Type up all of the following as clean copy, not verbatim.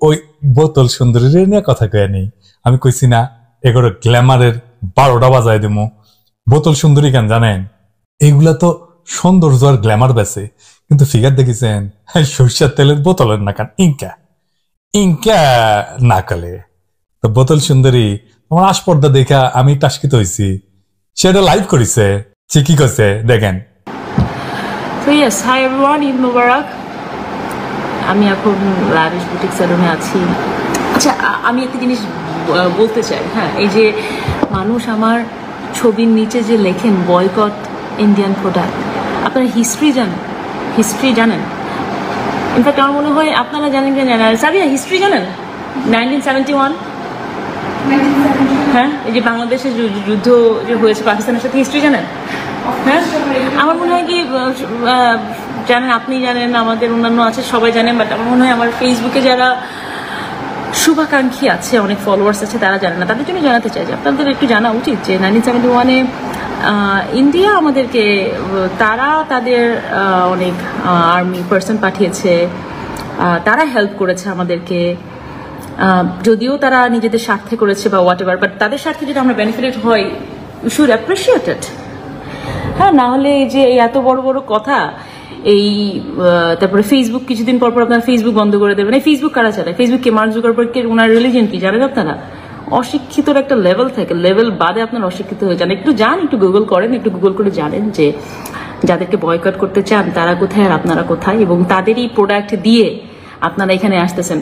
ওই বোতল সুন্দরীর নিয়ে কথা কয়ে নেই। আমি কইছি না এগুলো গ্ল্যামারের 12টা বাজায় দেবো। বোতল সুন্দরী কেন জানেন? এইগুলা তো সৌন্দর্য আর গ্ল্যামার বেছে, কিন্তু ফিগার দেখেছেন সরিষার তেলের বোতলের না কান ইনকা ইনকা না কালে। তো বোতল সুন্দরী তোমার আসপর্দা দেখা আমি টাস্কিত হয়েছি। সেটা লাইভ করেছে, সে কি করছে দেখেন। So yes, hi everyone, Eid Mubarak. আমি এখন লাভিশ বুটিক স্যালুনে আছি। আচ্ছা, আমি একটা জিনিস বলতে চাই। হ্যাঁ, এই যে মানুষ আমার ছবির নিচে যে লেখেন বয়কট ইন্ডিয়ান প্রোডাক্ট, আপনারা হিস্ট্রি জানেন? ইনফ্যাক্ট আমার মনে হয় আপনারা জানেন কি জানেন, সাবিয়া হিস্ট্রি জানেন? 1971, হ্যাঁ, এই যে বাংলাদেশের যুদ্ধ যে হয়েছে পাকিস্তানের সাথে, হিস্ট্রি জানেন? হ্যাঁ, আমার মনে হয় কি জানেন, আপনি জানেন, আমাদের অন্যান্য আছে সবাই জানেন, বাট আমার মনে হয় আমার ফেসবুকে যারা শুভাকাঙ্ক্ষী আছে, অনেক ফলোয়ার্স আছে, তারা জানে না। তাদের জন্য জানাতে চাই যে আপনাদের একটু জানা উচিত যে 1971-এ ইন্ডিয়া আমাদেরকে, তারা তাদের অনেক আর্মি পার্সন পাঠিয়েছে, তারা হেল্প করেছে আমাদেরকে, যদিও তারা নিজেদের স্বার্থে করেছে বা হোয়াট এভার, বাট তাদের স্বার্থে যদি আমরা বেনিফিটেড হই, উই শুড অ্যাপ্রিসিয়েট ইট। হ্যাঁ, না হলে এই যে এত বড় বড় কথা, এই তারপরে ফেসবুক কিছুদিন পর আপনার ফেসবুক বন্ধ করে দেবেন। এই ফেসবুক কারা চালায়? ফেসবুক কে? মার্ক জুকারবার্গের ওনার রিলিজিয়ন কি জানেন আপনারা? অশিক্ষিতর একটা লেভেল থাকে, লেভেল বাদে আপনার অশিক্ষিত হয়ে যান। একটু গুগল করেন, একটু গুগল করে জানেন যে যাদেরকে বয়কট করতে চান তারা কোথায় আর আপনারা কোথায়, এবং তাদেরই প্রোডাক্ট দিয়ে আপনারা এখানে আসতেছেন।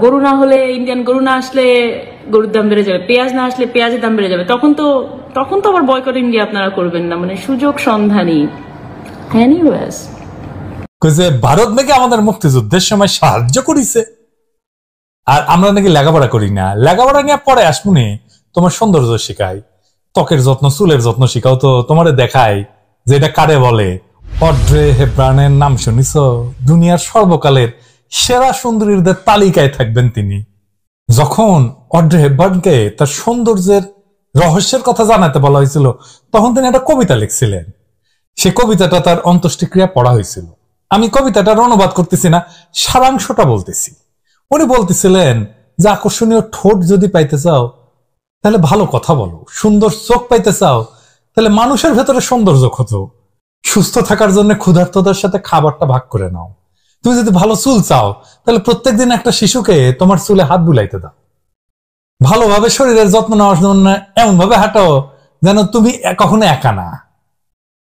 গরু না হলে, ইন্ডিয়ান গরু না আসলে গরুর দাম বেড়ে যাবে, পেঁয়াজ না আসলে পেঁয়াজের দাম বেড়ে যাবে, তখন তো আবার বয়কট ইন্ডিয়া আপনারা করবেন না। মানে সুযোগ সন্ধানী। এনিওয়েজ, ভারত নাকি আমাদের মুক্তিযুদ্ধের সময় সাহায্য করেছে, আর আমরা নাকি লেখাপড়া করি না। লেখাপড়া নিয়ে পরে আসবনি, তোমার সৌন্দর্য শিখাই, ত্বকের যত্ন, চুলের যত্ন শিখাও। তো তোমারে দেখাই যে এটা কারে বলে। অড্রে হেবরানের নাম শুনিস? দুনিয়ার সর্বকালের সেরা সুন্দরীদের তালিকায় থাকবেন তিনি। যখন অড্রে হেবরানকে তার সৌন্দর্যের রহস্যের কথা জানাতে বলা হয়েছিল, তখন তিনি একটা কবিতা লিখছিলেন। সে কবিতাটা তার অন্ত্যেষ্টিক্রিয়া পড়া হয়েছিল। আমি কবিতাটার অনুবাদ করতেছি না, সারাংশটা বলতেছি। উনি বলতেছিলেন যে আকর্ষণীয় ঠোঁট যদি পাইতে চাও তাহলে ভালো কথা বলো, সুন্দর চোখ পাইতে চাও তাহলে মানুষের ভেতরে সৌন্দর্য খোঁজো, সুস্থ থাকার জন্য ক্ষুধার্তদের সাথে খাবারটা ভাগ করে নাও, তুমি যদি ভালো চুল চাও তাহলে প্রত্যেকদিন একটা শিশুকে তোমার চুলে হাত বুলাইতে দাও, ভালোভাবে শরীরের যত্ন নেওয়ার জন্য এমন ভাবে হাঁটো যেন তুমি কখনো একা না,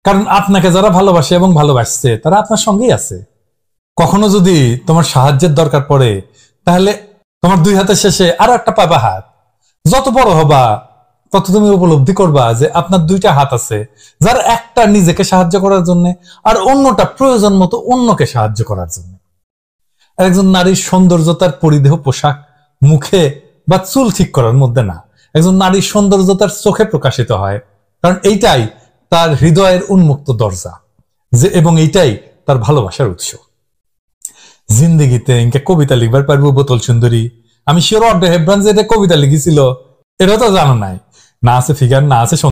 কারণ আপনাকে যারা ভালোবাসে এবং ভালোবাসছে তারা আপনার সঙ্গেই আছে। কখনো যদি তোমার সাহায্যের দরকার পড়ে তাহলে তোমার দুই হাতের শেষে আরো একটা পাবা হাত। যত বড় হবা তত তুমি উপলব্ধি করবা যে আপনার দুইটা হাত আছে, যার একটা নিজেকে সাহায্য করার জন্য আর অন্যটা প্রয়োজন মতো অন্যকে সাহায্য করার জন্য। একজন নারীর সৌন্দর্য তার পরিধেয় পোশাক, মুখে বা চুল ঠিক করার মধ্যে না। একজন নারীর সৌন্দর্য তার চোখে প্রকাশিত হয়, কারণ এইটাই তার হৃদয়ের উন্মুক্ত দরজা, যে এবং এইটাই তার ভালোবাসার উৎস। জিন্দেগিতে ইনকে কবিতা লিখবার পারবো বোতল সুন্দরী। আমি শিওর অড্রে হেবরান যে কবিতা লিখেছিল এটা তো জানো নাই। না আছে ফিগার, না আছে